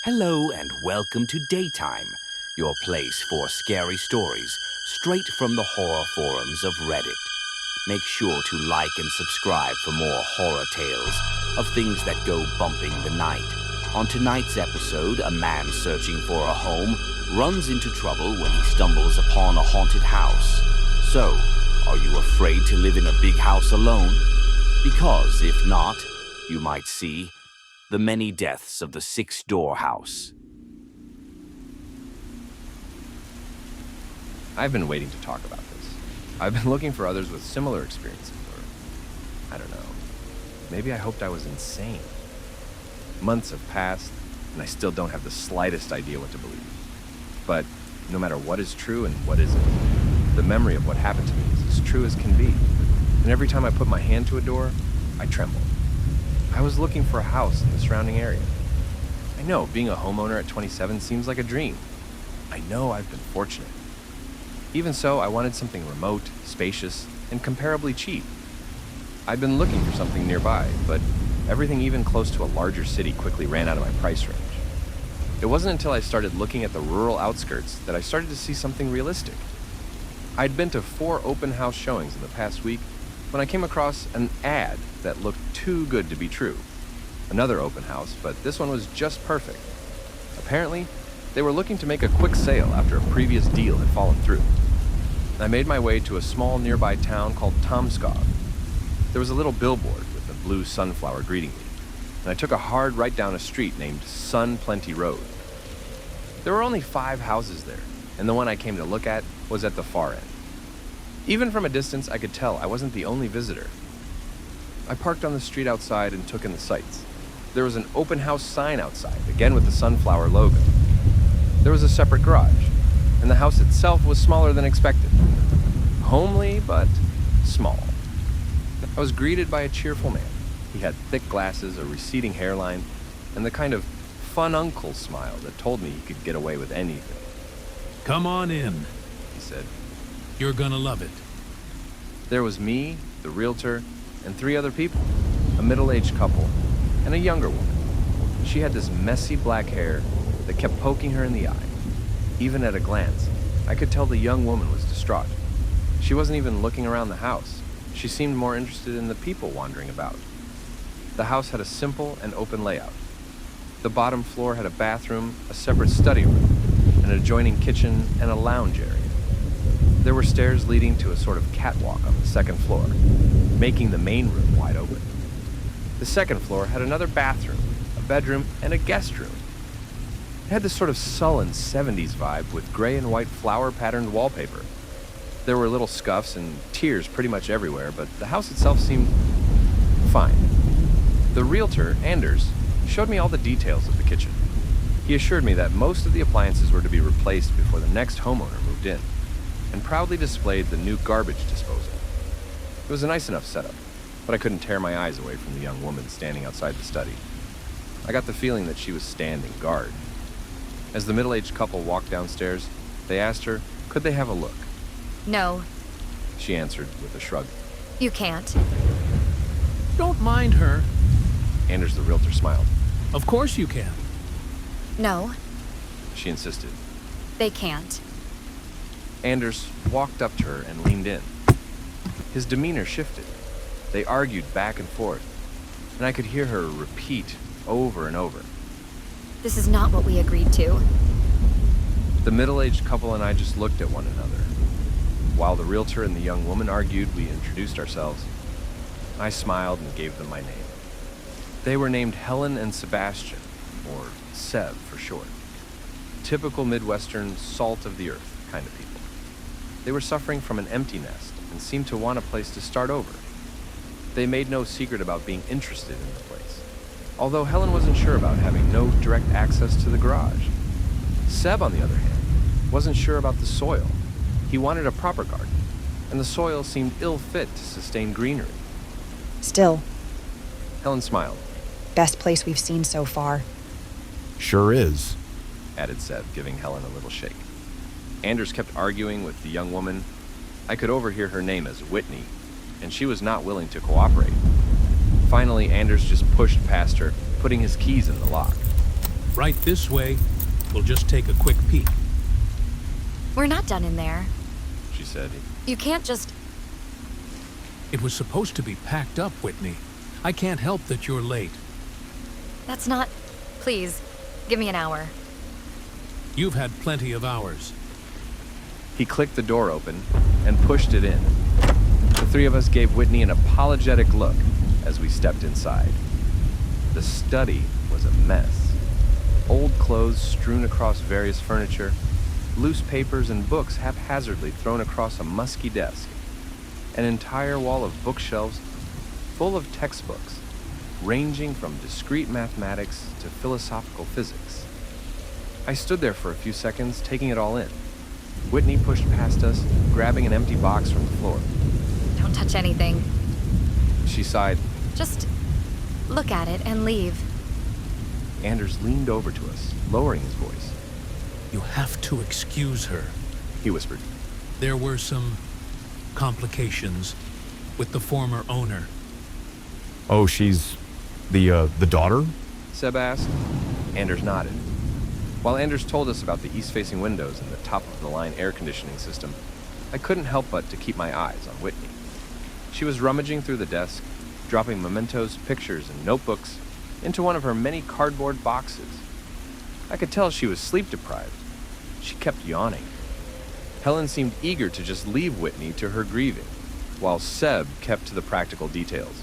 Hello and welcome to Daytime, your place for scary stories straight from the horror forums of Reddit. Make sure to like and subscribe for more horror tales of things that go bumping the night. On tonight's episode, a man searching for a home runs into trouble when he stumbles upon a haunted house. So, are you afraid to live in a big house alone? Because if not, you might see the many deaths of the six-door house. I've been waiting to talk about this. I've been looking for others with similar experiences, or I don't know. Maybe I hoped I was insane. Months have passed, and I still don't have the slightest idea what to believe. But no matter what is true and what isn't, the memory of what happened to me is as true as can be. And every time I put my hand to a door, I tremble. I was looking for a house in the surrounding area. I know being a homeowner at 27 seems like a dream. I know I've been fortunate. Even so, I wanted something remote, spacious, and comparably cheap. I'd been looking for something nearby, but everything even close to a larger city quickly ran out of my price range. It wasn't until I started looking at the rural outskirts that I started to see something realistic. I'd been to 4 open house showings in the past week when I came across an ad that looked too good to be true. Another open house, but this one was just perfect. Apparently, they were looking to make a quick sale after a previous deal had fallen through. I made my way to a small nearby town called Tomskov. There was a little billboard with a blue sunflower greeting me, and I took a hard right down a street named Sun Plenty Road. There were only 5 houses there, and the one I came to look at was at the far end. Even from a distance, I could tell I wasn't the only visitor. I parked on the street outside and took in the sights. There was an open house sign outside, again with the sunflower logo. There was a separate garage, and the house itself was smaller than expected. Homely, but small. I was greeted by a cheerful man. He had thick glasses, a receding hairline, and the kind of fun uncle smile that told me he could get away with anything. Come on in, He said. you're gonna love it. There was me, the realtor, and 3 other people, a middle-aged couple, and a younger woman. She had this messy black hair that kept poking her in the eye. Even at a glance, I could tell the young woman was distraught. She wasn't even looking around the house. She seemed more interested in the people wandering about. The house had a simple and open layout. The bottom floor had a bathroom, a separate study room, an adjoining kitchen, and a lounge area. There were stairs leading to a sort of catwalk on the second floor, making the main room wide open. The second floor had another bathroom, a bedroom, and a guest room. It had this sort of sullen 70s vibe with gray and white flower-patterned wallpaper. There were little scuffs and tears pretty much everywhere, but the house itself seemed fine. The realtor, Anders, showed me all the details of the kitchen. He assured me that most of the appliances were to be replaced before the next homeowner moved in, and proudly displayed the new garbage disposal. It was a nice enough setup, but I couldn't tear my eyes away from the young woman standing outside the study. I got the feeling that she was standing guard. As the middle-aged couple walked downstairs, they asked her, could they have a look? No, She answered with a shrug. you can't. Don't mind her. Anders the realtor smiled. Of course you can. No, She insisted. they can't. Anders walked up to her and leaned in. His demeanor shifted. They argued back and forth, and I could hear her repeat over and over. This is not what we agreed to. The middle-aged couple and I just looked at one another. While the realtor and the young woman argued, we introduced ourselves. I smiled and gave them my name. They were named Helen and Sebastian, or Seb for short. Typical Midwestern salt-of-the-earth kind of people. They were suffering from an empty nest and seemed to want a place to start over. They made no secret about being interested in the place, although Helen wasn't sure about having no direct access to the garage. Seb, on the other hand, wasn't sure about the soil. He wanted a proper garden, and the soil seemed ill-fit to sustain greenery. Still, Helen smiled, best place we've seen so far. Sure is. added Seb, giving Helen a little shake. Anders kept arguing with the young woman. I could overhear her name as Whitney, and she was not willing to cooperate. Finally, Anders just pushed past her, putting his keys in the lock. Right this way. We'll just take a quick peek. We're not done in there. she said. You can't just... It was supposed to be packed up, Whitney. I can't help that you're late. That's not... Please, give me an hour. You've had plenty of hours. He clicked the door open and pushed it in. The three of us gave Whitney an apologetic look as we stepped inside. The study was a mess. Old clothes strewn across various furniture, loose papers and books haphazardly thrown across a musky desk, an entire wall of bookshelves full of textbooks, ranging from discrete mathematics to philosophical physics. I stood there for a few seconds, taking it all in. Whitney pushed past us, grabbing an empty box from the floor. Don't touch anything. She sighed. Just look at it and leave. Anders leaned over to us, lowering his voice. You have to excuse her. He whispered. There were some complications with the former owner. Oh, she's the daughter? Seb asked. Anders nodded. While Anders told us about the east-facing windows and the top-of-the-line air conditioning system, I couldn't help but to keep my eyes on Whitney. She was rummaging through the desk, dropping mementos, pictures, and notebooks into one of her many cardboard boxes. I could tell she was sleep-deprived. She kept yawning. Helen seemed eager to just leave Whitney to her grieving, while Seb kept to the practical details.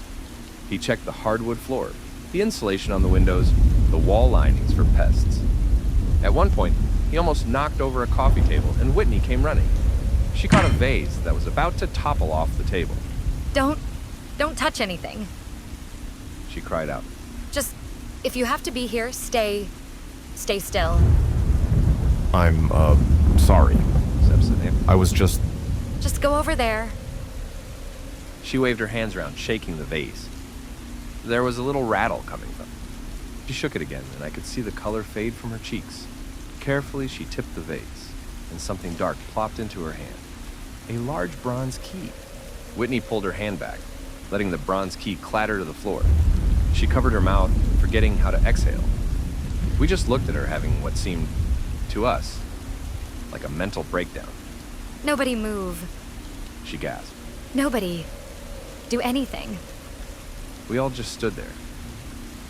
He checked the hardwood floor, the insulation on the windows, the wall linings for pests. At one point, he almost knocked over a coffee table, and Whitney came running. She caught a vase that was about to topple off the table. Don't touch anything. She cried out. Just, if you have to be here, stay still. I'm, sorry. Seb said. I was just... Just go over there. She waved her hands around, shaking the vase. There was a little rattle coming from it. She shook it again, and I could see the color fade from her cheeks. Carefully, she tipped the vase, and something dark plopped into her hand. A large bronze key. Whitney pulled her hand back, letting the bronze key clatter to the floor. She covered her mouth, forgetting how to exhale. We just looked at her, having what seemed, to us, like a mental breakdown. Nobody move. She gasped. Nobody. Do anything. We all just stood there.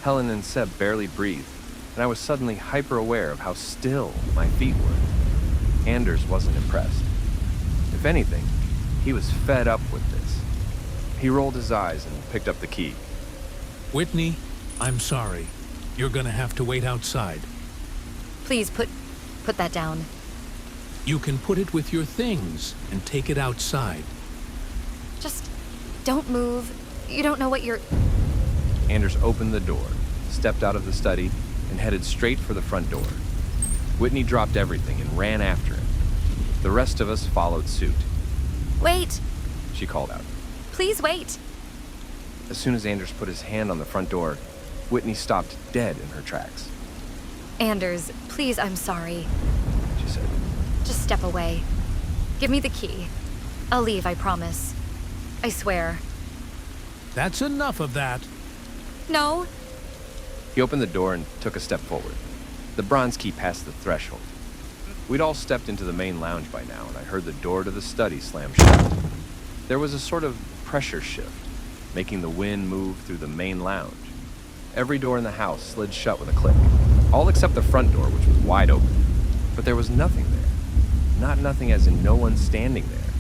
Helen and Seb barely breathed, and I was suddenly hyper-aware of how still my feet were. Anders wasn't impressed. If anything, he was fed up with this. He rolled his eyes and picked up the key. Whitney, I'm sorry. You're gonna have to wait outside. Please put that down. You can put it with your things and take it outside. Just don't move. You don't know what you're... Anders opened the door, stepped out of the study, and headed straight for the front door. Whitney dropped everything and ran after him. The rest of us followed suit. Wait! She called out. Please wait! As soon as Anders put his hand on the front door, Whitney stopped dead in her tracks. Anders, please, I'm sorry. She said. Just step away. Give me the key. I'll leave, I promise. I swear. That's enough of that. No? He opened the door and took a step forward. The bronze key passed the threshold. We'd all stepped into the main lounge by now, and I heard the door to the study slam shut. There was a sort of pressure shift, making the wind move through the main lounge. Every door in the house slid shut with a click, all except the front door, which was wide open. But there was nothing there. Not nothing as in no one standing there.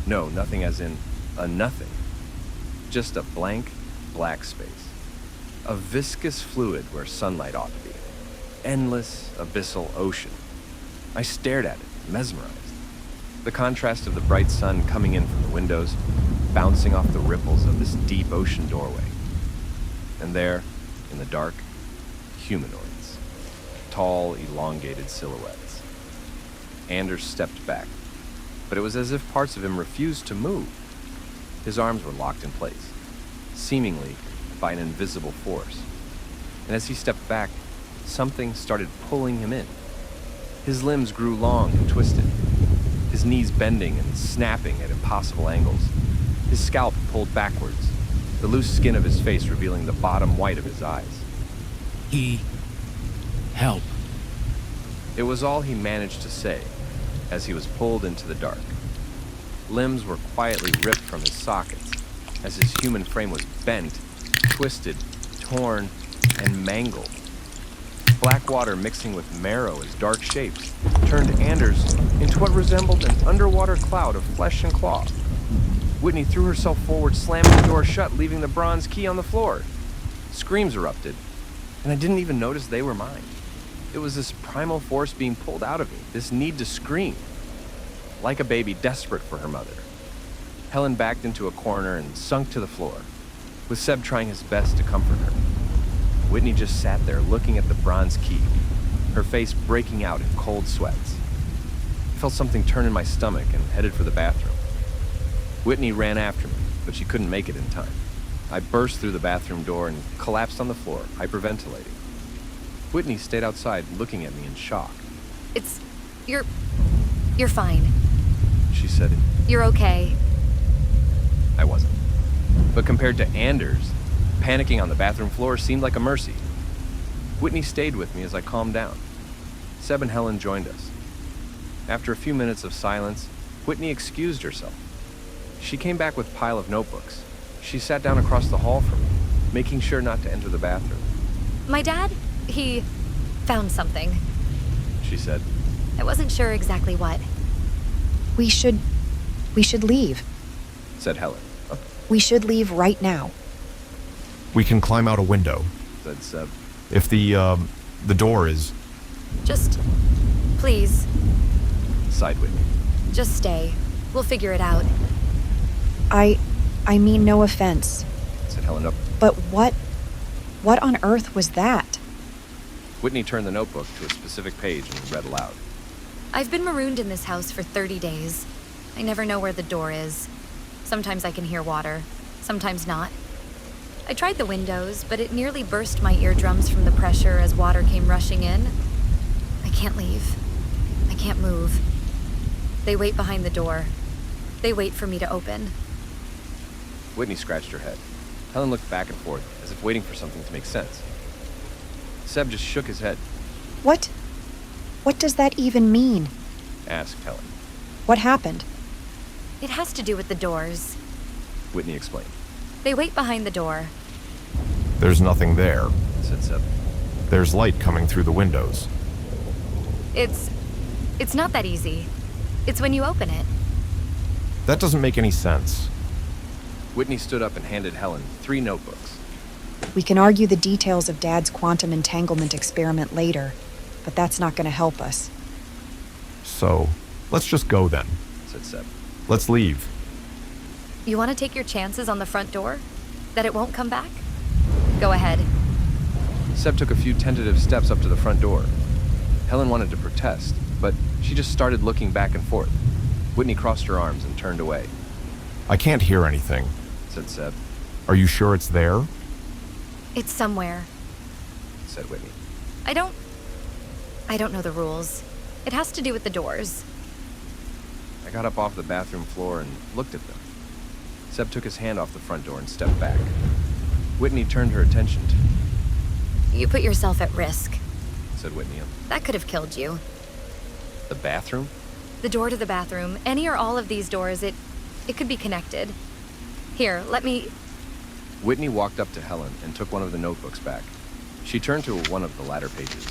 No, nothing as in a nothing. Just a blank, black space. A viscous fluid where sunlight ought to be. Endless, abyssal ocean. I stared at it, mesmerized. The contrast of the bright sun coming in from the windows, bouncing off the ripples of this deep ocean doorway. And there, in the dark, humanoids. Tall, elongated silhouettes. Anders stepped back, but it was as if parts of him refused to move. His arms were locked in place, seemingly by an invisible force. And as he stepped back, something started pulling him in. His limbs grew long and twisted, his knees bending and snapping at impossible angles, his scalp pulled backwards, the loose skin of his face revealing the bottom white of his eyes. He help. It was all he managed to say as he was pulled into the dark. Limbs were quietly ripped from his sockets as his human frame was bent, twisted, torn, and mangled. Black water mixing with marrow as dark shapes turned Anders into what resembled an underwater cloud of flesh and claw. Whitney threw herself forward, slamming the door shut, leaving the bronze key on the floor. Screams erupted, and I didn't even notice they were mine. It was this primal force being pulled out of me, this need to scream. Like a baby desperate for her mother. Helen backed into a corner and sunk to the floor, with Seb trying his best to comfort her. Whitney just sat there looking at the bronze key, her face breaking out in cold sweats. I felt something turn in my stomach and headed for the bathroom. Whitney ran after me, but she couldn't make it in time. I burst through the bathroom door and collapsed on the floor, hyperventilating. Whitney stayed outside looking at me in shock. You're fine. She said, You're okay. I wasn't. But compared to Anders, panicking on the bathroom floor seemed like a mercy. Whitney stayed with me as I calmed down. Seb and Helen joined us. After a few minutes of silence, Whitney excused herself. She came back with a pile of notebooks. She sat down across the hall from me, making sure not to enter the bathroom. My dad, he found something. She said, I wasn't sure exactly what. We should leave. said Helen. We should leave right now. We can climb out a window. Said Seb. If the door is... Just, please, Sighed Whitney. just stay. We'll figure it out. I mean no offense, Said Helen up. but what on earth was that? Whitney turned the notebook to a specific page and read aloud. I've been marooned in this house for 30 days. I never know where the door is. Sometimes I can hear water, sometimes not. I tried the windows, but it nearly burst my eardrums from the pressure as water came rushing in. I can't leave. I can't move. They wait behind the door. They wait for me to open. Whitney scratched her head. Helen looked back and forth, as if waiting for something to make sense. Seb just shook his head, What does that even mean? asked Helen. What happened? It has to do with the doors. Whitney explained, They wait behind the door. There's nothing there. said Seb. There's light coming through the windows. It's not that easy. It's when you open it. That doesn't make any sense. Whitney stood up and handed Helen 3 notebooks. We can argue the details of Dad's quantum entanglement experiment later, but that's not going to help us. So, let's just go then. Said Seb. Let's leave. You want to take your chances on the front door? That it won't come back? Go ahead. Seb took a few tentative steps up to the front door. Helen wanted to protest, but she just started looking back and forth. Whitney crossed her arms and turned away. I can't hear anything. Said Seb. Are you sure it's there? It's somewhere. Said Whitney. I don't know the rules. It has to do with the doors. I got up off the bathroom floor and looked at them. Seb took his hand off the front door and stepped back. Whitney turned her attention to, You put yourself at risk. said Whitney. That could have killed you. The bathroom? The door to the bathroom, any or all of these doors, it could be connected. Here, let me... Whitney walked up to Helen and took one of the notebooks back. She turned to one of the latter pages.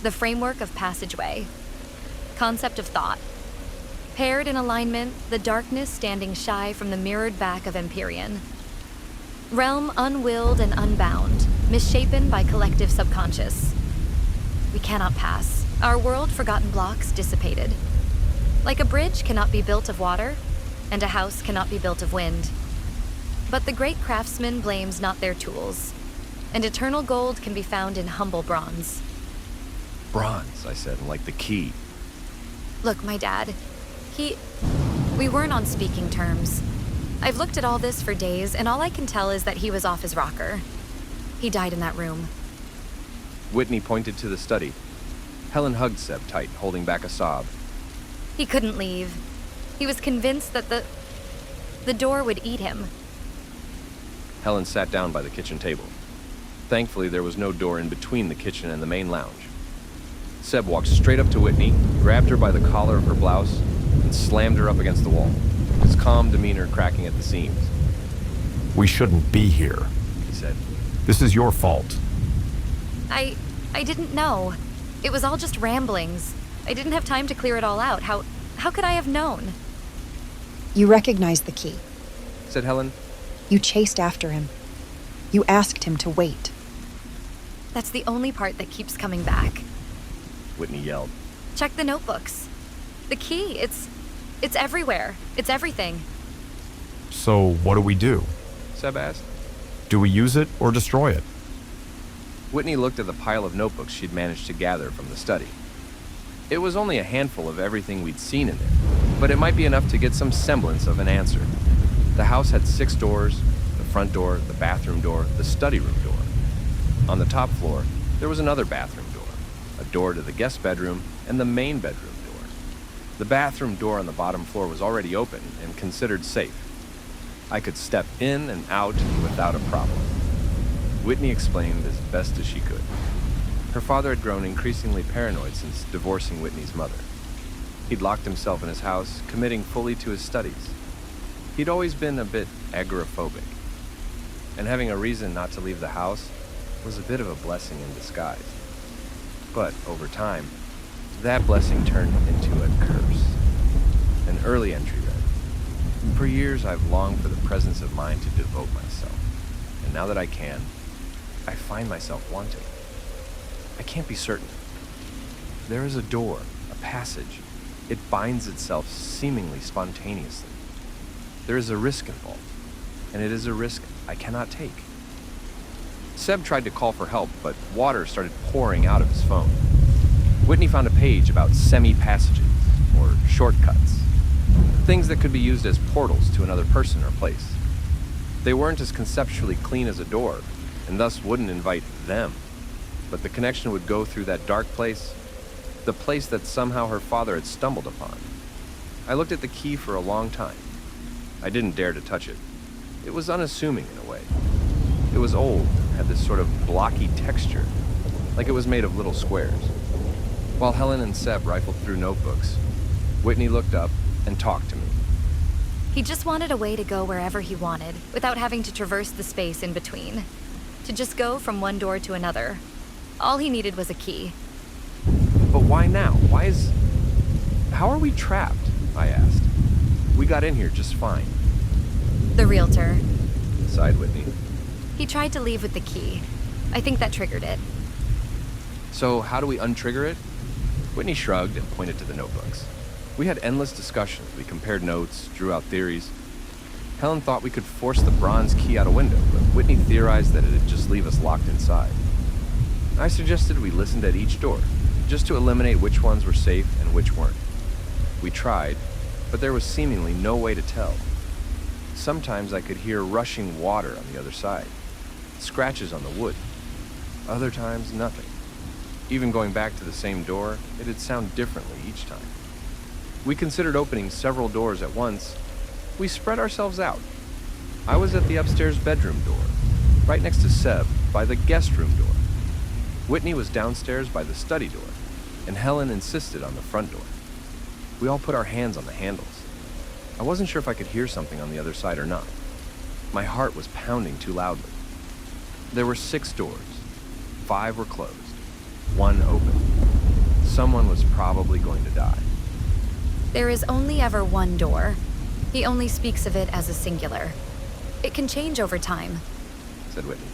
The framework of passageway. Concept of thought. Paired in alignment, the darkness standing shy from the mirrored back of Empyrean. Realm unwilled and unbound, misshapen by collective subconscious. We cannot pass. Our world forgotten blocks dissipated. Like a bridge cannot be built of water, and a house cannot be built of wind. But the great craftsman blames not their tools, and eternal gold can be found in humble bronze. Bronze, I said, like the key. Look, my dad, we weren't on speaking terms. I've looked at all this for days, and all I can tell is that he was off his rocker. He died in that room. Whitney pointed to the study. Helen hugged Seb tight, holding back a sob. He couldn't leave. He was convinced that the door would eat him. Helen sat down by the kitchen table. Thankfully, there was no door in between the kitchen and the main lounge. Seb walked straight up to Whitney, grabbed her by the collar of her blouse, and slammed her up against the wall, his calm demeanor cracking at the seams. We shouldn't be here. He said, This is your fault. I didn't know. It was all just ramblings. I didn't have time to clear it all out. How could I have known? You recognized the key. said Helen. You chased after him. You asked him to wait. That's the only part that keeps coming back. Whitney yelled. Check the notebooks. The key, it's everywhere. It's everything. So what do we do? Seb asked. Do we use it or destroy it? Whitney looked at the pile of notebooks she'd managed to gather from the study. It was only a handful of everything we'd seen in there, but it might be enough to get some semblance of an answer. The house had 6 doors: the front door, the bathroom door, the study room door. On the top floor, there was another bathroom door, a door to the guest bedroom, and the main bedroom door. The bathroom door on the bottom floor was already open and considered safe. I could step in and out without a problem. Whitney explained as best as she could. Her father had grown increasingly paranoid since divorcing Whitney's mother. He'd locked himself in his house, committing fully to his studies. He'd always been a bit agoraphobic, and having a reason not to leave the house was a bit of a blessing in disguise. But over time, that blessing turned into a curse. An early entry read, "For years I've longed for the presence of mind to devote myself, and now that I can, I find myself wanting. I can't be certain. There is a door, a passage. It binds itself seemingly spontaneously. There is a risk involved, and it is a risk I cannot take." Seb tried to call for help, but water started pouring out of his phone. Whitney found a page about semi-passages, or shortcuts. Things that could be used as portals to another person or place. They weren't as conceptually clean as a door, and thus wouldn't invite them. But the connection would go through that dark place, the place that somehow her father had stumbled upon. I looked at the key for a long time. I didn't dare to touch it. It was unassuming in a way. It was old, had this sort of blocky texture, like it was made of little squares. While Helen and Seb rifled through notebooks, Whitney looked up and talked to me. He just wanted a way to go wherever he wanted, without having to traverse the space in between. To just go from one door to another. All he needed was a key. But why now? How are we trapped? I asked. We got in here just fine, The realtor. sighed Whitney. He tried to leave with the key. I think that triggered it. So how do we untrigger it? Whitney shrugged and pointed to the notebooks. We had endless discussions. We compared notes, drew out theories. Helen thought we could force the bronze key out a window, but Whitney theorized that it'd just leave us locked inside. I suggested we listened at each door, just to eliminate which ones were safe and which weren't. We tried, but there was seemingly no way to tell. Sometimes I could hear rushing water on the other side, scratches on the wood. Other times, nothing. Even going back to the same door, it'd sound differently each time. We considered opening several doors at once. We spread ourselves out. I was at the upstairs bedroom door, right next to Seb, by the guest room door. Whitney was downstairs by the study door, and Helen insisted on the front door. We all put our hands on the handles. I wasn't sure if I could hear something on the other side or not. My heart was pounding too loudly. There were 6 doors. 5 were closed. 1 open. Someone was probably going to die. There is only ever one door. He only speaks of it as a singular. It can change over time. Said Whitney.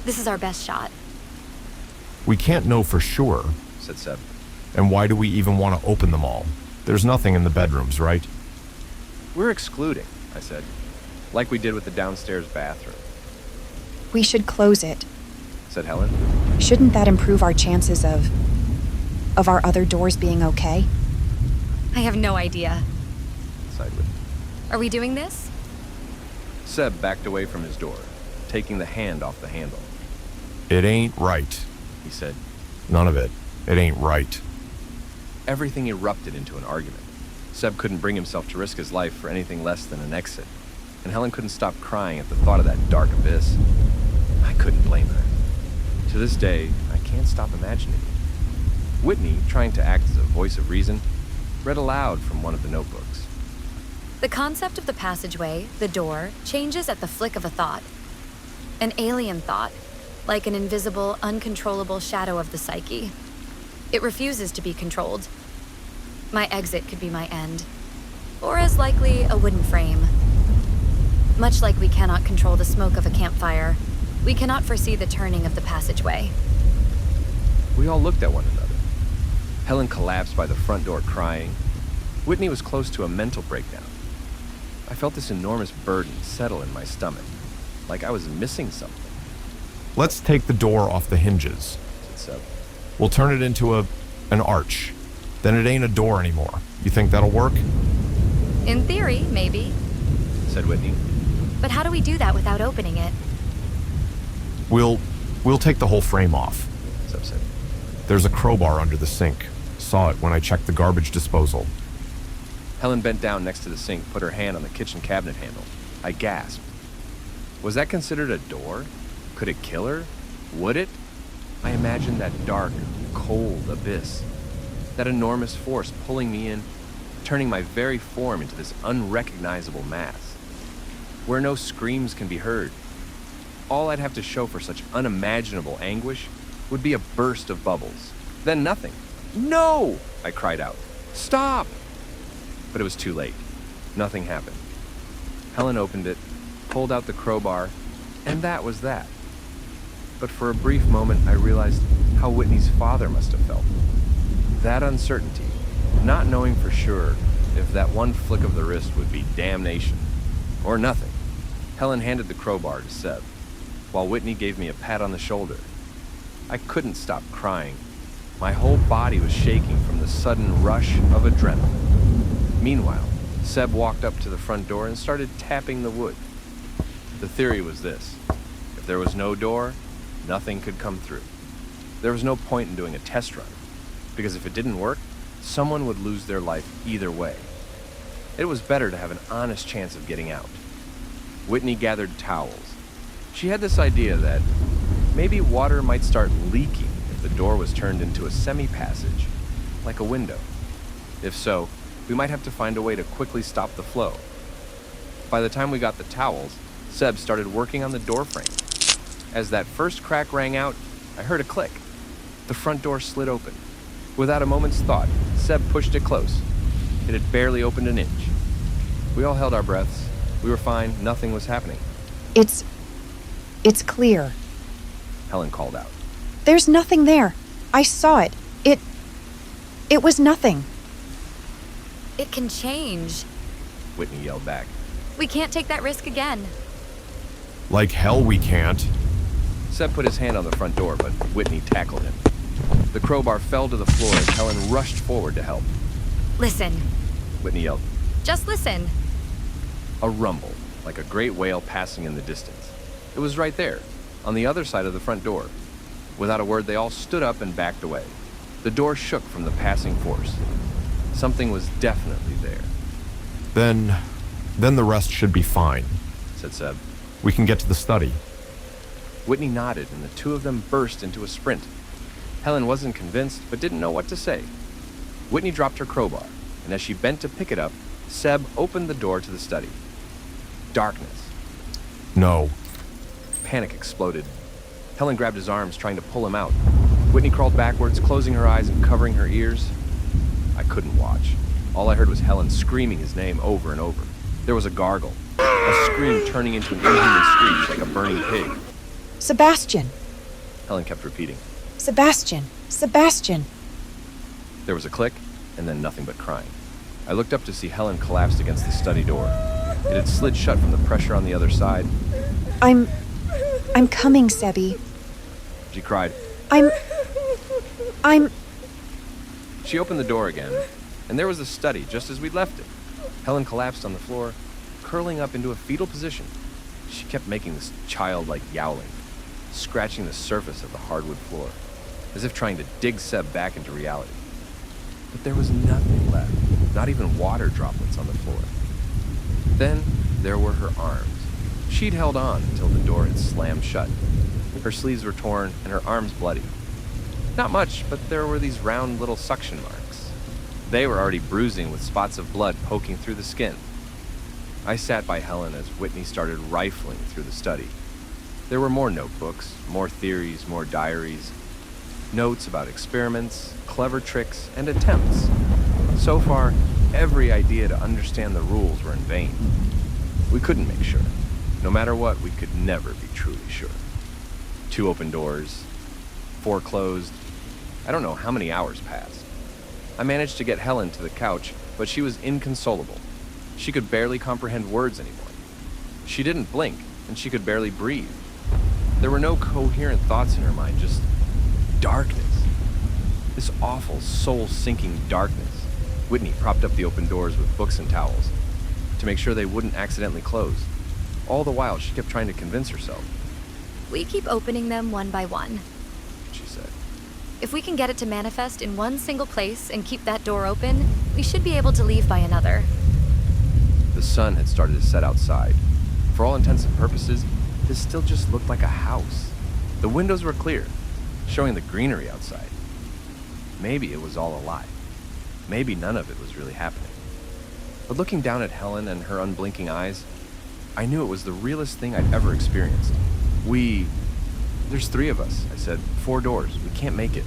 This is our best shot. We can't know for sure. Said Seb. And why do we even want to open them all? There's nothing in the bedrooms, right? We're excluding, I said, like we did with the downstairs bathroom, We should close it. said Helen. Shouldn't that improve our chances of our other doors being okay? I have no idea. Sighed Whitney. Are we doing this? Seb backed away from his door, taking the hand off the handle. It ain't right. He said. None of it. It ain't right. Everything erupted into an argument. Seb couldn't bring himself to risk his life for anything less than an exit, and Helen couldn't stop crying at the thought of that dark abyss. I couldn't blame her. To this day, I can't stop imagining it. Whitney, trying to act as a voice of reason, read aloud from one of the notebooks. The concept of the passageway, the door, changes at the flick of a thought. An alien thought, like an invisible, uncontrollable shadow of the psyche. It refuses to be controlled. My exit could be my end, or as likely a wooden frame. Much like we cannot control the smoke of a campfire, we cannot foresee the turning of the passageway. We all looked at one another. Helen collapsed by the front door crying. Whitney was close to a mental breakdown. I felt this enormous burden settle in my stomach, like I was missing something. Let's take the door off the hinges. Said Seb. We'll turn it into an arch. Then it ain't a door anymore. You think that'll work? In theory, maybe. Said Whitney. But how do we do that without opening it? We'll take the whole frame off. Seb said. There's a crowbar under the sink. Saw it when I checked the garbage disposal. Helen bent down next to the sink, put her hand on the kitchen cabinet handle. I gasped. Was that considered a door? Could it kill her? Would it? I imagined that dark, cold abyss. That enormous force pulling me in, turning my very form into this unrecognizable mass. Where no screams can be heard. All I'd have to show for such unimaginable anguish would be a burst of bubbles. Then nothing. No! I cried out. Stop! But it was too late. Nothing happened. Helen opened it, pulled out the crowbar, and that was that. But for a brief moment, I realized how Whitney's father must have felt. That uncertainty, not knowing for sure if that one flick of the wrist would be damnation or nothing. Helen handed the crowbar to Seb, while Whitney gave me a pat on the shoulder. I couldn't stop crying. My whole body was shaking from the sudden rush of adrenaline. Meanwhile, Seb walked up to the front door and started tapping the wood. The theory was this: if there was no door, nothing could come through. There was no point in doing a test run, because if it didn't work, someone would lose their life either way. It was better to have an honest chance of getting out. Whitney gathered towels. She had this idea that maybe water might start leaking if the door was turned into a semi-passage, like a window. If so, we might have to find a way to quickly stop the flow. By the time we got the towels, Seb started working on the door frame. As that first crack rang out, I heard a click. The front door slid open. Without a moment's thought, Seb pushed it close. It had barely opened an inch. We all held our breaths. We were fine. Nothing was happening. It's clear. Helen called out. There's nothing there. I saw it. It was nothing. It can change. Whitney yelled back. We can't take that risk again. Like hell we can't. Seb put his hand on the front door, but Whitney tackled him. The crowbar fell to the floor as Helen rushed forward to help. Listen. Whitney yelled. Just listen. A rumble, like a great whale passing in the distance. It was right there, on the other side of the front door. Without a word, they all stood up and backed away. The door shook from the passing force. Something was definitely there, Then the rest should be fine. said Seb. We can get to the study. Whitney nodded, and the two of them burst into a sprint. Helen wasn't convinced, but didn't know what to say. Whitney dropped her crowbar, and as she bent to pick it up, Seb opened the door to the study. Darkness. No. Panic exploded. Helen grabbed his arms, trying to pull him out. Whitney crawled backwards, closing her eyes and covering her ears. I couldn't watch. All I heard was Helen screaming his name over and over. There was a gargle, a scream turning into an inhuman screech like a burning pig. Sebastian. Helen kept repeating. Sebastian. Sebastian. There was a click, and then nothing but crying. I looked up to see Helen collapsed against the study door. It had slid shut from the pressure on the other side. I'm coming, Sebi. She cried. I'm... She opened the door again, and there was the study just as we'd left it. Helen collapsed on the floor, curling up into a fetal position. She kept making this childlike yowling, scratching the surface of the hardwood floor, as if trying to dig Seb back into reality. But there was nothing left, not even water droplets on the floor. Then there were her arms. She'd held on until the door had slammed shut. Her sleeves were torn and her arms bloody. Not much, but there were these round little suction marks. They were already bruising with spots of blood poking through the skin. I sat by Helen as Whitney started rifling through the study. There were more notebooks, more theories, more diaries, notes about experiments, clever tricks, and attempts. So far, every idea to understand the rules were in vain. We couldn't make sure. No matter what, we could never be truly sure. 2 open doors, 4 closed. I don't know how many hours passed. I managed to get Helen to the couch, but she was inconsolable. She could barely comprehend words anymore. She didn't blink, and she could barely breathe. There were no coherent thoughts in her mind, just darkness. This awful, soul-sinking darkness. Whitney propped up the open doors with books and towels to make sure they wouldn't accidentally close. All the while, she kept trying to convince herself. We keep opening them one by one. She said. If we can get it to manifest in one single place and keep that door open, we should be able to leave by another. The sun had started to set outside. For all intents and purposes, this still just looked like a house. The windows were clear, showing the greenery outside. Maybe it was all a lie. Maybe none of it was really happening. But looking down at Helen and her unblinking eyes, I knew it was the realest thing I'd ever experienced. There's 3 of us, I said. 4 doors. We can't make it.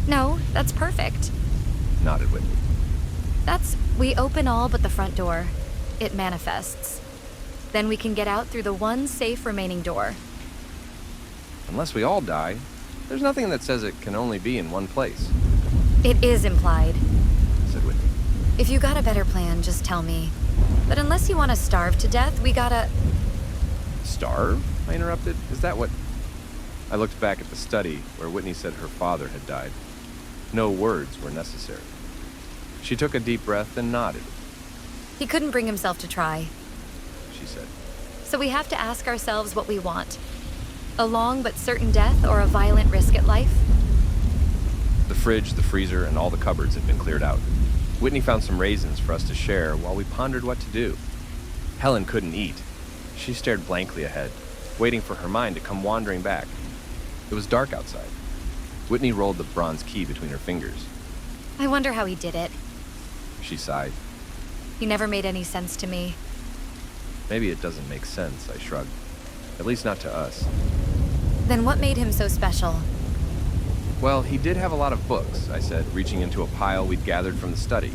No, that's perfect. Nodded Whitney. We open all but the front door. It manifests. Then we can get out through the one safe remaining door. Unless we all die, there's nothing that says it can only be in one place, It is implied. said Whitney. If you got a better plan, just tell me. But unless you want to starve to death, we gotta... Starve? I interrupted. Is that what... I looked back at the study where Whitney said her father had died. No words were necessary. She took a deep breath and nodded, He couldn't bring himself to try. she said. So we have to ask ourselves what we want. A long but certain death or a violent risk at life? The fridge, the freezer, and all the cupboards had been cleared out. Whitney found some raisins for us to share while we pondered what to do. Helen couldn't eat. She stared blankly ahead, waiting for her mind to come wandering back. It was dark outside. Whitney rolled the bronze key between her fingers. I wonder how he did it. She sighed. He never made any sense to me. Maybe it doesn't make sense, I shrugged. At least not to us. Then what made him so special? Well, he did have a lot of books, I said, reaching into a pile we'd gathered from the study.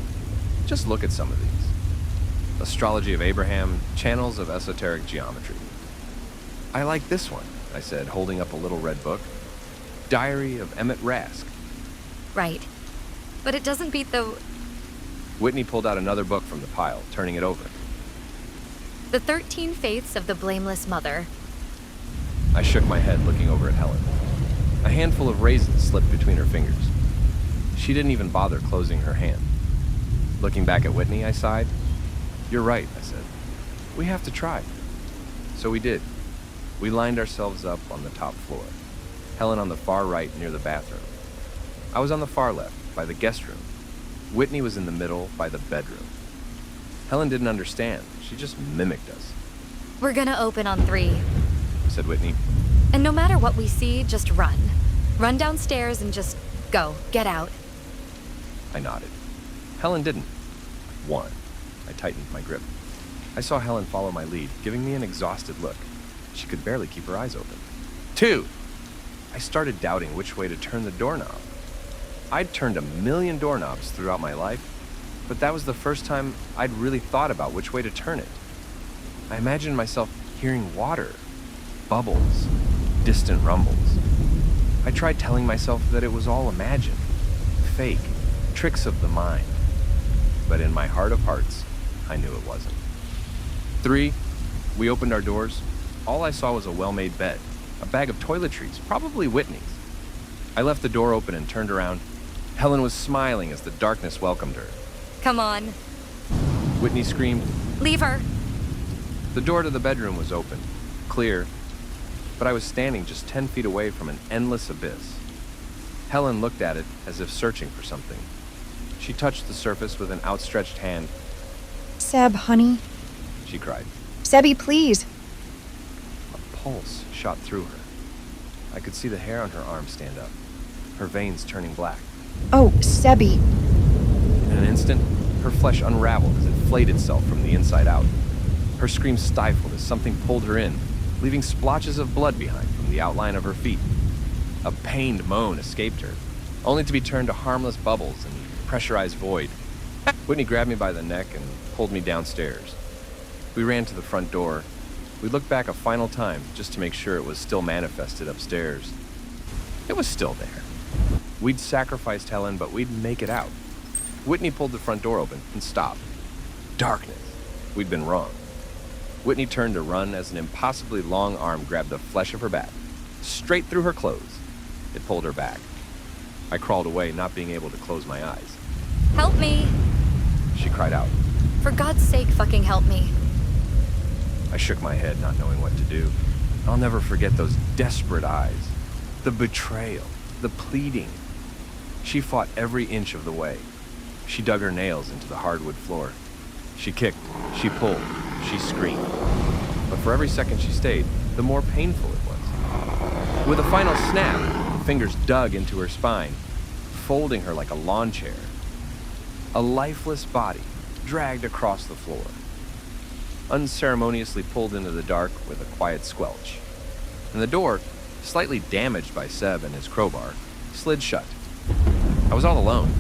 Just look at some of these. Astrology of Abraham, Channels of Esoteric Geometry. I like this one, I said, holding up a little red book. Diary of Emmett Rask. Right. But it doesn't beat the Whitney pulled out another book from the pile, turning it over. 13 Faiths of the Blameless Mother. I shook my head, looking over at Helen. A handful of raisins slipped between her fingers. She didn't even bother closing her hand. Looking back at Whitney, I sighed. You're right, I said. We have to try. So we did. We lined ourselves up on the top floor. Helen on the far right near the bathroom. I was on the far left, by the guest room. Whitney was in the middle, by the bedroom. Helen didn't understand. She just mimicked us, We're gonna open on 3. said Whitney. And no matter what we see, just run. Run downstairs and just go. Get out. I nodded. Helen didn't. 1. I tightened my grip. I saw Helen follow my lead, giving me an exhausted look. She could barely keep her eyes open. 2. I started doubting which way to turn the doorknob. I'd turned 1,000,000 doorknobs throughout my life, but that was the first time I'd really thought about which way to turn it. I imagined myself hearing water, bubbles, distant rumbles. I tried telling myself that it was all imagined, fake, tricks of the mind. But in my heart of hearts, I knew it wasn't. 3, we opened our doors. All I saw was a well-made bed, a bag of toiletries, probably Whitney's. I left the door open and turned around. Helen was smiling as the darkness welcomed her. Come on. Whitney screamed. Leave her. The door to the bedroom was open, clear, but I was standing just 10 feet away from an endless abyss. Helen looked at it as if searching for something. She touched the surface with an outstretched hand. Seb, honey. She cried. Sebby, please. A pulse shot through her. I could see the hair on her arm stand up. her veins turning black. Oh, Sebi. In an instant, her flesh unraveled as it flayed itself from the inside out. Her scream stifled as something pulled her in, leaving splotches of blood behind from the outline of her feet. A pained moan escaped her, only to be turned to harmless bubbles and pressurized void. Whitney grabbed me by the neck and pulled me downstairs. We ran to the front door. We looked back a final time just to make sure it was still manifested upstairs. It was still there. We'd sacrificed Helen, but we'd make it out. Whitney pulled the front door open and stopped. Darkness. We'd been wrong. Whitney turned to run as an impossibly long arm grabbed the flesh of her back, straight through her clothes. It pulled her back. I crawled away, not being able to close my eyes. Help me! She cried out. For God's sake, fucking help me. I shook my head, not knowing what to do. I'll never forget those desperate eyes. The betrayal, the pleading. She fought every inch of the way. She dug her nails into the hardwood floor. She kicked, she pulled, she screamed. But for every second she stayed, the more painful it was. With a final snap, the fingers dug into her spine, folding her like a lawn chair. A lifeless body dragged across the floor, unceremoniously pulled into the dark with a quiet squelch. And the door, slightly damaged by Seb and his crowbar, slid shut. I was all alone.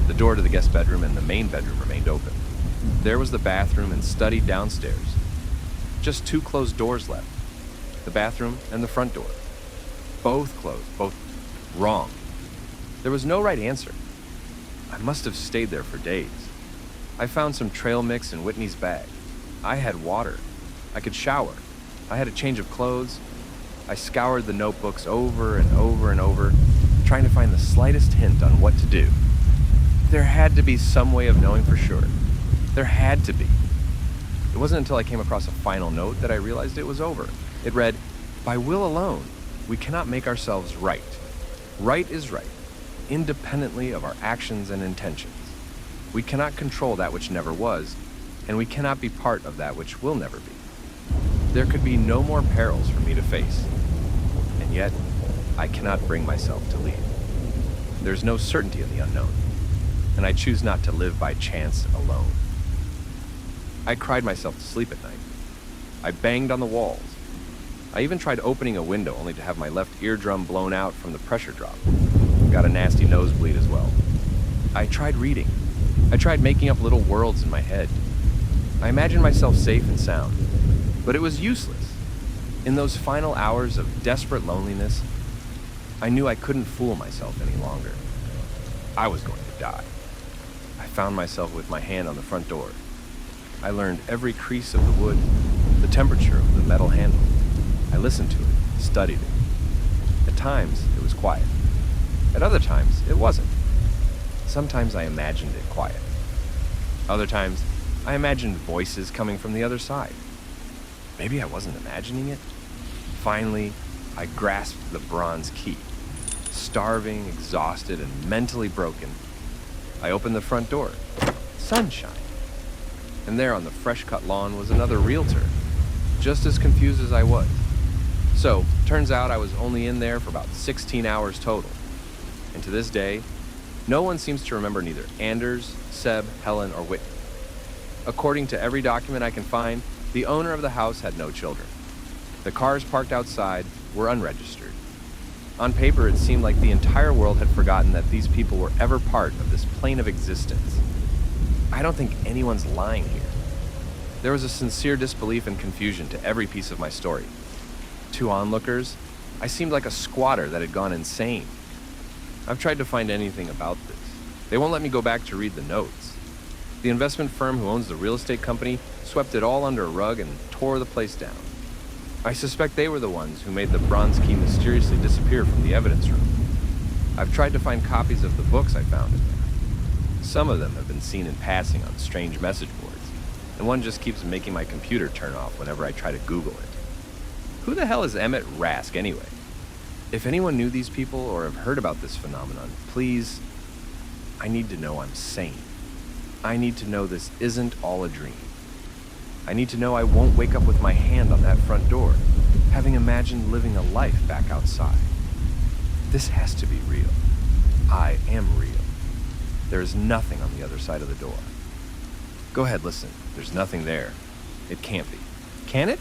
The door to the guest bedroom and the main bedroom remained open. There was the bathroom and study downstairs. Just 2 closed doors left. The bathroom and the front door. Both closed, both wrong. There was no right answer. I must have stayed there for days. I found some trail mix in Whitney's bag. I had water. I could shower. I had a change of clothes. I scoured the notebooks over and over and over, trying to find the slightest hint on what to do. There had to be some way of knowing for sure. There had to be. It wasn't until I came across a final note that I realized it was over. It read, "By will alone, we cannot make ourselves right. Right is right, independently of our actions and intentions. We cannot control that which never was, and we cannot be part of that which will never be. There could be no more perils for me to face, and yet I cannot bring myself to leave. There's no certainty in the unknown, and I choose not to live by chance alone." I cried myself to sleep at night. I banged on the walls. I even tried opening a window only to have my left eardrum blown out from the pressure drop. Got a nasty nosebleed as well. I tried reading. I tried making up little worlds in my head. I imagined myself safe and sound, but it was useless. In those final hours of desperate loneliness, I knew I couldn't fool myself any longer. I was going to die. I found myself with my hand on the front door. I learned every crease of the wood, the temperature of the metal handle. I listened to it, studied it. At times, it was quiet. At other times, it wasn't. Sometimes I imagined it quiet. Other times, I imagined voices coming from the other side. Maybe I wasn't imagining it. Finally, I grasped the bronze key. Starving, exhausted, and mentally broken, I opened the front door. Sunshine. And there on the fresh-cut lawn was another realtor, just as confused as I was. So, turns out I was only in there for about 16 hours total. And to this day, no one seems to remember neither Anders, Seb, Helen, or Whitney. According to every document I can find, the owner of the house had no children. The cars parked outside were unregistered. On paper, it seemed like the entire world had forgotten that these people were ever part of this plane of existence. I don't think anyone's lying here. There was a sincere disbelief and confusion to every piece of my story. To onlookers, I seemed like a squatter that had gone insane. I've tried to find anything about this. They won't let me go back to read the notes. The investment firm who owns the real estate company swept it all under a rug and tore the place down. I suspect they were the ones who made the bronze key mysteriously disappear from the evidence room. I've tried to find copies of the books I found in there. Some of them have been seen in passing on strange message boards, and one just keeps making my computer turn off whenever I try to Google it. Who the hell is Emmett Rask anyway? If anyone knew these people or have heard about this phenomenon, please, I need to know I'm sane. I need to know this isn't all a dream. I need to know I won't wake up with my hand on that front door, having imagined living a life back outside. This has to be real. I am real. There is nothing on the other side of the door. Go ahead, listen. There's nothing there. It can't be. Can it?